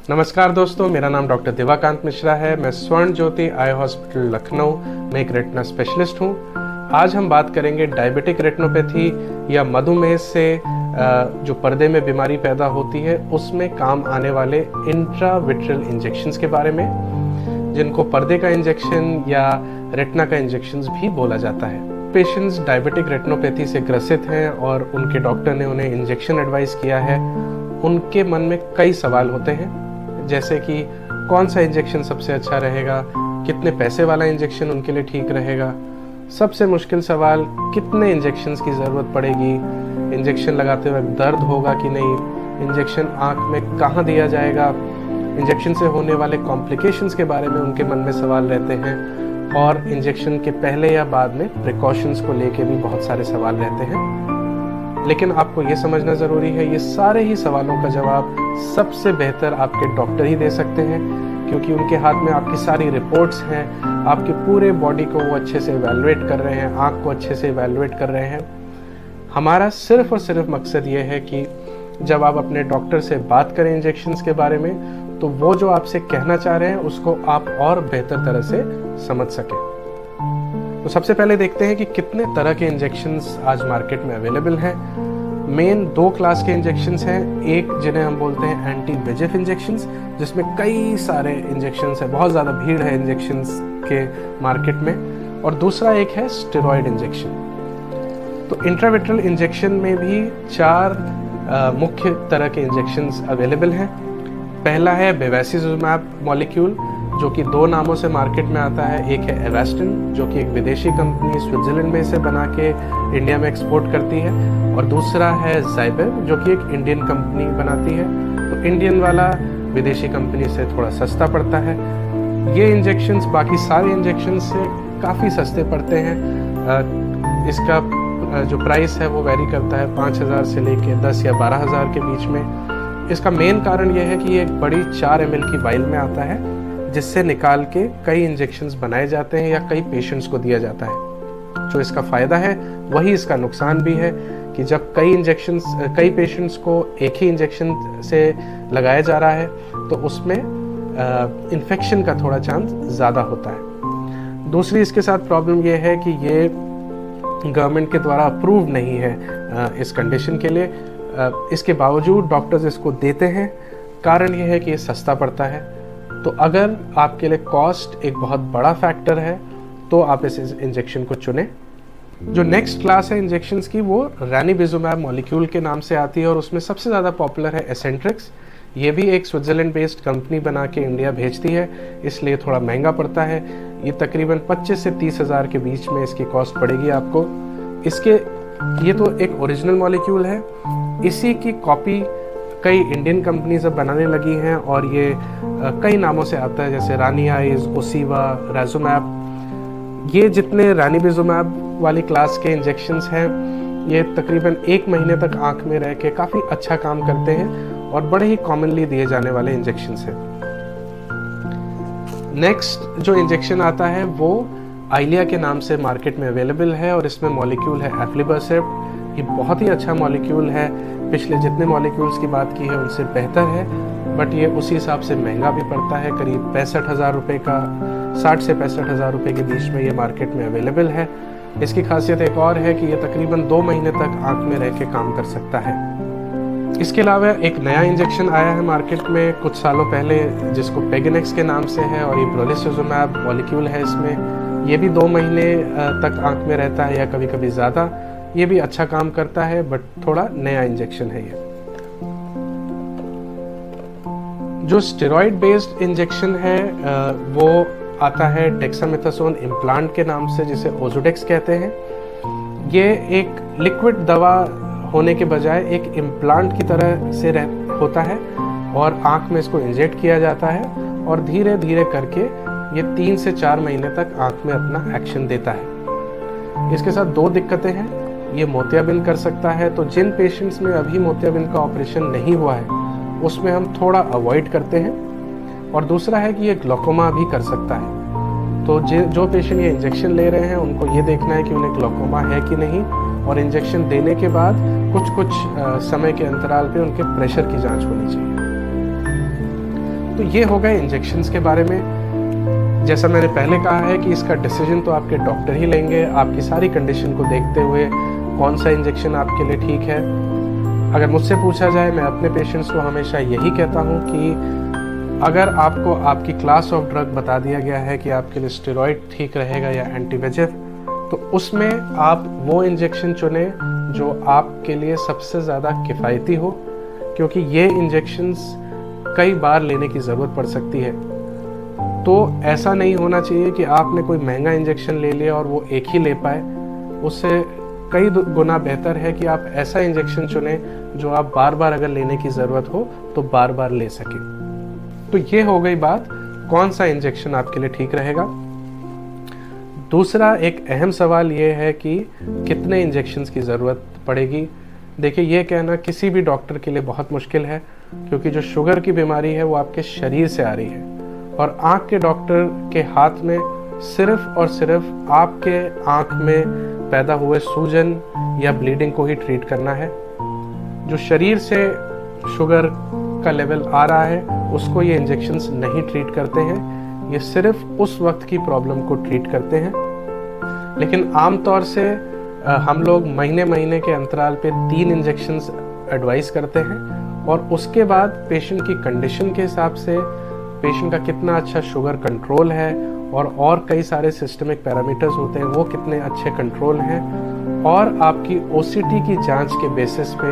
नमस्कार दोस्तों, मेरा नाम डॉक्टर दिवाकांत मिश्रा है। मैं स्वर्ण ज्योति आई हॉस्पिटल लखनऊ में एक रेटिना स्पेशलिस्ट हूँ। आज हम बात करेंगे डायबिटिक रेटिनोपैथी या मधुमेह से जो पर्दे में बीमारी पैदा होती है उसमें काम आने वाले इंट्राविट्रियल इंजेक्शंस के बारे में, जिनको पर्दे का इंजेक्शन या रेटिना का इंजेक्शंस भी बोला जाता है। पेशेंट्स डायबिटिक रेटिनोपैथी से ग्रसित हैं और उनके डॉक्टर ने उन्हें इंजेक्शन एडवाइस किया है। उनके मन में कई सवाल होते हैं, जैसे कि कौन सा इंजेक्शन सबसे अच्छा रहेगा, कितने पैसे वाला इंजेक्शन उनके लिए ठीक रहेगा, सबसे मुश्किल सवाल कितने इंजेक्शंस की ज़रूरत पड़ेगी, इंजेक्शन लगाते वक्त दर्द होगा कि नहीं, इंजेक्शन आँख में कहाँ दिया जाएगा, इंजेक्शन से होने वाले कॉम्प्लिकेशंस के बारे में उनके मन में सवाल रहते हैं, और इंजेक्शन के पहले या बाद में प्रिकॉशंस को लेके भी बहुत सारे सवाल रहते हैं। लेकिन आपको ये समझना ज़रूरी है, ये सारे ही सवालों का जवाब सबसे बेहतर आपके डॉक्टर ही दे सकते हैं, क्योंकि उनके हाथ में आपकी सारी रिपोर्ट्स हैं, आपके पूरे बॉडी को वो अच्छे से इवैल्यूएट कर रहे हैं, आँख को अच्छे से इवैल्यूएट कर रहे हैं। हमारा सिर्फ और सिर्फ मकसद ये है कि जब आप अपने डॉक्टर से बात करें इंजेक्शंस के बारे में, तो वो जो आपसे कहना चाह रहे हैं उसको आप और बेहतर तरह से समझ सकें। तो सबसे पहले देखते हैं कि कितने तरह के इंजेक्शंस आज मार्केट में अवेलेबल हैं। मेन दो क्लास के इंजेक्शंस हैं, एक जिन्हें हम बोलते हैं एंटी VEGF इंजेक्शंस, जिसमें कई सारे इंजेक्शंस हैं, बहुत ज़्यादा भीड़ है इंजेक्शंस के मार्केट में, और दूसरा एक है स्टेरॉयड इंजेक्शन। तो इंट्राविट्रियल इंजेक्शन में भी 4 मुख्य तरह के इंजेक्शंस अवेलेबल हैं। पहला है बेवैसिजुमैब मॉलिक्यूल, जो कि 2 नामों से मार्केट में आता है। एक है एवास्टिन, जो कि एक विदेशी कंपनी स्विट्जरलैंड में इसे बना के इंडिया में एक्सपोर्ट करती है, और दूसरा है ज़ाइबेब, जो कि एक इंडियन कंपनी बनाती है। तो इंडियन वाला विदेशी कंपनी से थोड़ा सस्ता पड़ता है। ये इंजेक्शंस बाकी सारे इंजेक्शंस से काफ़ी सस्ते पड़ते हैं। इसका जो प्राइस है वो वैरी करता है 5,000 से लेके 10 या 12,000 के बीच में। इसका मेन कारण ये है कि ये एक बड़ी 4 ml की वाइल में आता है, जिससे निकाल के कई इंजेक्शंस बनाए जाते हैं या कई पेशेंट्स को दिया जाता है। जो इसका फ़ायदा है वही इसका नुकसान भी है, कि जब कई पेशेंट्स को एक ही इंजेक्शन से लगाया जा रहा है तो उसमें इन्फेक्शन का थोड़ा चांस ज़्यादा होता है। दूसरी इसके साथ प्रॉब्लम ये है कि ये गवर्नमेंट के द्वारा अप्रूव नहीं है इस कंडीशन के लिए। इसके बावजूद डॉक्टर्स इसको देते हैं। कारण ये है कि ये सस्ता पड़ता है। तो अगर आपके लिए कॉस्ट एक बहुत बड़ा फैक्टर है तो आप इस इंजेक्शन को चुनें। जो नेक्स्ट क्लास है इंजेक्शंस की, वो रैनिबिजुमैब मॉलिक्यूल के नाम से आती है, और उसमें सबसे ज़्यादा पॉपुलर है एसेंट्रिक्स। ये भी एक स्विट्ज़रलैंड बेस्ड कंपनी बना के इंडिया भेजती है, इसलिए थोड़ा महंगा पड़ता है। ये तकरीबन 25 से 30,000 के बीच में इसकी कॉस्ट पड़ेगी आपको। ये तो एक ओरिजिनल मॉलिक्यूल है। इसी की कॉपी कई इंडियन कंपनीज अब बनाने लगी हैं, और ये कई नामों से आता है, जैसे रानियाइज, ओसीवा, राजुमैब। ये जितने रैनिबिजुमैब वाली क्लास के इंजेक्शंस हैं, ये तकरीबन 1 महीने तक आँख में रह के काफ़ी अच्छा काम करते हैं और बड़े ही कॉमनली दिए जाने वाले इंजेक्शंस हैं। नेक्स्ट जो इंजेक्शन आता है वो आइलिया के नाम से मार्केट में अवेलेबल है, और इसमें मॉलिक्यूल है एफ्लिबर्सेप्ट। ये बहुत ही अच्छा मॉलिक्यूल है, पिछले जितने मॉलिक्यूल्स की बात की है उनसे बेहतर है, बट ये उसी हिसाब से महंगा भी पड़ता है। करीब 65,000 रुपये का, 60 से 65,000 रुपये के बीच में ये मार्केट में अवेलेबल है। इसकी खासियत एक और है कि ये तकरीबन 2 महीने तक आँख में रह के काम कर सकता है। इसके अलावा एक नया इंजेक्शन आया है मार्केट में कुछ सालों पहले, जिसको पेगेनेक्स के नाम से है, और ये ब्रोलिसिजुमैब मॉलिक्यूल है इसमें। ये भी 2 महीने तक आँख में रहता है या कभी कभी ज़्यादा। ये भी अच्छा काम करता है, बट थोड़ा नया इंजेक्शन है ये। जो स्टेरॉइड बेस्ड इंजेक्शन है वो आता है डेक्सामेथासोन इम्प्लांट के नाम से, जिसे ओजोडेक्स कहते हैं। ये एक लिक्विड दवा होने के बजाय एक इम्प्लांट की तरह से होता है, और आँख में इसको इंजेक्ट किया जाता है, और धीरे धीरे करके ये 3 से 4 महीने तक आँख में अपना एक्शन देता है। इसके साथ 2 दिक्कतें हैं। ये मोतियाबिंद कर सकता है, तो जिन पेशेंट्स में अभी मोतियाबिंद का ऑपरेशन नहीं हुआ है उसमें हम थोड़ा अवॉइड करते हैं। और दूसरा है कि ये ग्लोकोमा भी कर सकता है। तो जो पेशेंट ये इंजेक्शन ले रहे हैं उनको ये देखना है कि उन्हें ग्लोकोमा है कि नहीं, और इंजेक्शन देने के बाद कुछ समय के अंतराल पे उनके प्रेशर की जांच होनी चाहिए। तो ये हो गए इंजेक्शंस के बारे में। जैसा मैंने पहले कहा है कि इसका डिसीजन तो आपके डॉक्टर ही लेंगे, आपकी सारी कंडीशन को देखते हुए कौन सा इंजेक्शन आपके लिए ठीक है। अगर मुझसे पूछा जाए, मैं अपने पेशेंट्स को हमेशा यही कहता हूँ कि अगर आपको आपकी क्लास ऑफ ड्रग बता दिया गया है कि आपके लिए स्टेरॉइड ठीक रहेगा या एंटी-VEGF, तो उसमें आप वो इंजेक्शन चुने जो आपके लिए सबसे ज़्यादा किफ़ायती हो, क्योंकि ये इंजेक्शंस कई बार लेने की ज़रूरत पड़ सकती है। तो ऐसा नहीं होना चाहिए कि आपने कोई महंगा इंजेक्शन ले लिया और वो एक ही ले पाए। उससे कई गुना बेहतर है कि आप ऐसा इंजेक्शन चुने जो आप बार बार अगर लेने की ज़रूरत हो तो बार बार ले सकें। तो ये हो गई बात कौन सा इंजेक्शन आपके लिए ठीक रहेगा। दूसरा एक अहम सवाल ये है कि कितने इंजेक्शंस की ज़रूरत पड़ेगी। देखिए, ये कहना किसी भी डॉक्टर के लिए बहुत मुश्किल है, क्योंकि जो शुगर की बीमारी है वो आपके शरीर से आ रही है और आँख के डॉक्टर के हाथ में सिर्फ और सिर्फ आपके आँख में पैदा हुए सूजन या ब्लीडिंग को ही ट्रीट करना है। जो शरीर से शुगर का लेवल आ रहा है उसको ये इंजेक्शंस नहीं ट्रीट करते हैं, ये सिर्फ उस वक्त की प्रॉब्लम को ट्रीट करते हैं। लेकिन आमतौर से हम लोग महीने महीने के अंतराल पे 3 इंजेक्शंस एडवाइस करते हैं और उसके बाद पेशेंट की कंडीशन के हिसाब से, पेशेंट का कितना अच्छा शुगर कंट्रोल है और कई सारे सिस्टमिक पैरामीटर्स होते हैं वो कितने अच्छे कंट्रोल हैं, और आपकी ओसीटी की जांच के बेसिस पे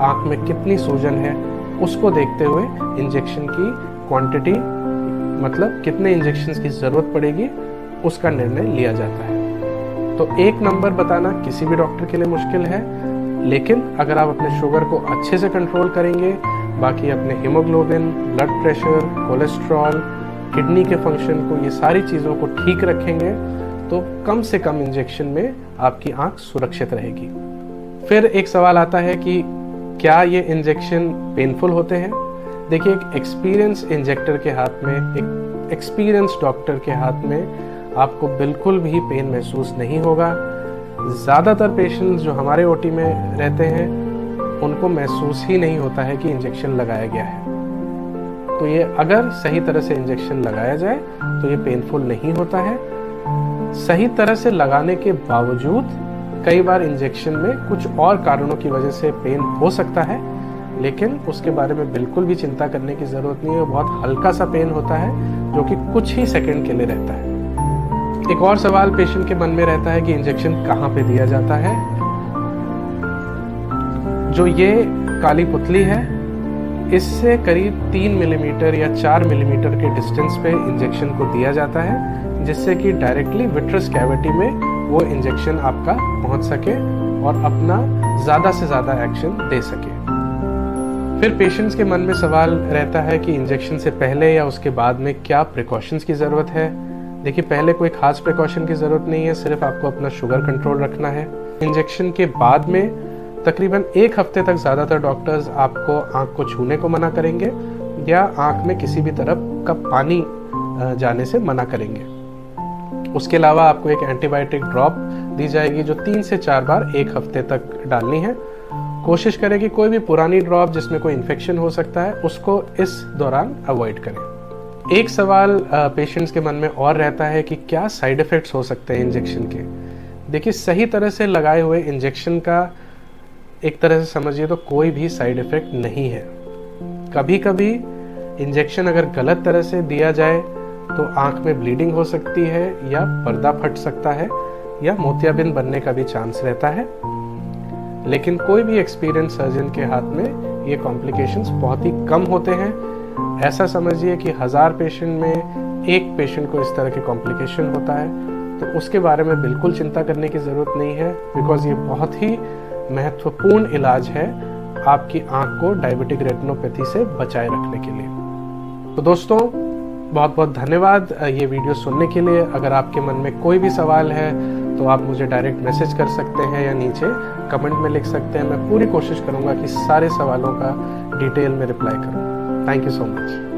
आँख में कितनी सूजन है उसको देखते हुए इंजेक्शन की क्वांटिटी, मतलब कितने इंजेक्शंस की ज़रूरत पड़ेगी, उसका निर्णय लिया जाता है। तो एक नंबर बताना किसी भी डॉक्टर के लिए मुश्किल है, लेकिन अगर आप अपने शुगर को अच्छे से कंट्रोल करेंगे, बाकी अपने haemoglobin, blood pressure, cholesterol, kidney के फंक्शन को, ये सारी चीज़ों को ठीक रखेंगे, तो कम से कम इंजेक्शन में आपकी आँख सुरक्षित रहेगी। फिर एक सवाल आता है कि क्या ये इंजेक्शन पेनफुल होते हैं। देखिए, एक एक्सपीरियंस इंजेक्टर के हाथ में, एक एक्सपीरियंस डॉक्टर के हाथ में आपको बिल्कुल भी पेन महसूस नहीं होगा। ज़्यादातर पेशेंट्स जो हमारे ओटी में रहते हैं उनको महसूस ही नहीं होता है कि इंजेक्शन लगाया गया है। तो ये अगर सही तरह से इंजेक्शन लगाया जाए तो ये पेनफुल नहीं होता है। सही तरह से लगाने के बावजूद कई बार इंजेक्शन में कुछ और कारणों की वजह से पेन हो सकता है, लेकिन उसके बारे में बिल्कुल भी चिंता करने की ज़रूरत नहीं है। बहुत हल्का सा पेन होता है जो कि कुछ ही सेकंड के लिए रहता है। एक और सवाल पेशेंट के मन में रहता है कि इंजेक्शन कहाँ पे दिया जाता है। जो ये काली पुतली है, इससे करीब 3 मिलीमीटर या 4 मिलीमीटर के डिस्टेंस पे इंजेक्शन को दिया जाता है, जिससे कि डायरेक्टली विट्रस कैविटी में वो इंजेक्शन आपका पहुंच सके और अपना ज़्यादा से ज़्यादा एक्शन दे सके। फिर पेशेंट्स के मन में सवाल रहता है कि इंजेक्शन से पहले या उसके बाद में क्या प्रिकॉशंस की ज़रूरत है। देखिए, पहले कोई खास प्रिकॉशन की ज़रूरत नहीं है, सिर्फ आपको अपना शुगर कंट्रोल रखना है। इंजेक्शन के बाद में तकरीबन 1 हफ्ते तक ज़्यादातर डॉक्टर्स आपको आँख को छूने को मना करेंगे या आँख में किसी भी तरह का पानी जाने से मना करेंगे। उसके अलावा आपको एक एंटीबायोटिक ड्रॉप दी जाएगी जो 3 से 4 बार 1 हफ्ते तक डालनी है। कोशिश करें कि कोई भी पुरानी ड्रॉप जिसमें कोई इन्फेक्शन हो सकता है उसको इस दौरान अवॉइड करें। एक सवाल पेशेंट्स के मन में और रहता है कि क्या साइड इफ़ेक्ट्स हो सकते हैं इंजेक्शन के। देखिए, सही तरह से लगाए हुए इंजेक्शन का एक तरह से समझिए तो कोई भी साइड इफ़ेक्ट नहीं है। कभी कभी इंजेक्शन अगर गलत तरह से दिया जाए तो आँख में ब्लीडिंग हो सकती है या पर्दा फट सकता है या मोतियाबिंद बनने का भी चांस रहता है, लेकिन कोई भी एक्सपीरियंस सर्जन के हाथ में ये कॉम्प्लिकेशंस बहुत ही कम होते हैं। ऐसा समझिए कि 1000 पेशेंट में 1 पेशेंट को इस तरह के कॉम्प्लिकेशन होता है, तो उसके बारे में बिल्कुल चिंता करने की ज़रूरत नहीं है, बिकॉज ये बहुत ही महत्वपूर्ण इलाज है आपकी आँख को डायबिटिक रेटिनोपैथी से बचाए रखने के लिए। तो दोस्तों, बहुत बहुत धन्यवाद ये वीडियो सुनने के लिए। अगर आपके मन में कोई भी सवाल है तो आप मुझे डायरेक्ट मैसेज कर सकते हैं या नीचे कमेंट में लिख सकते हैं। मैं पूरी कोशिश करूंगा कि सारे सवालों का डिटेल में रिप्लाई करूं। Thank you so much.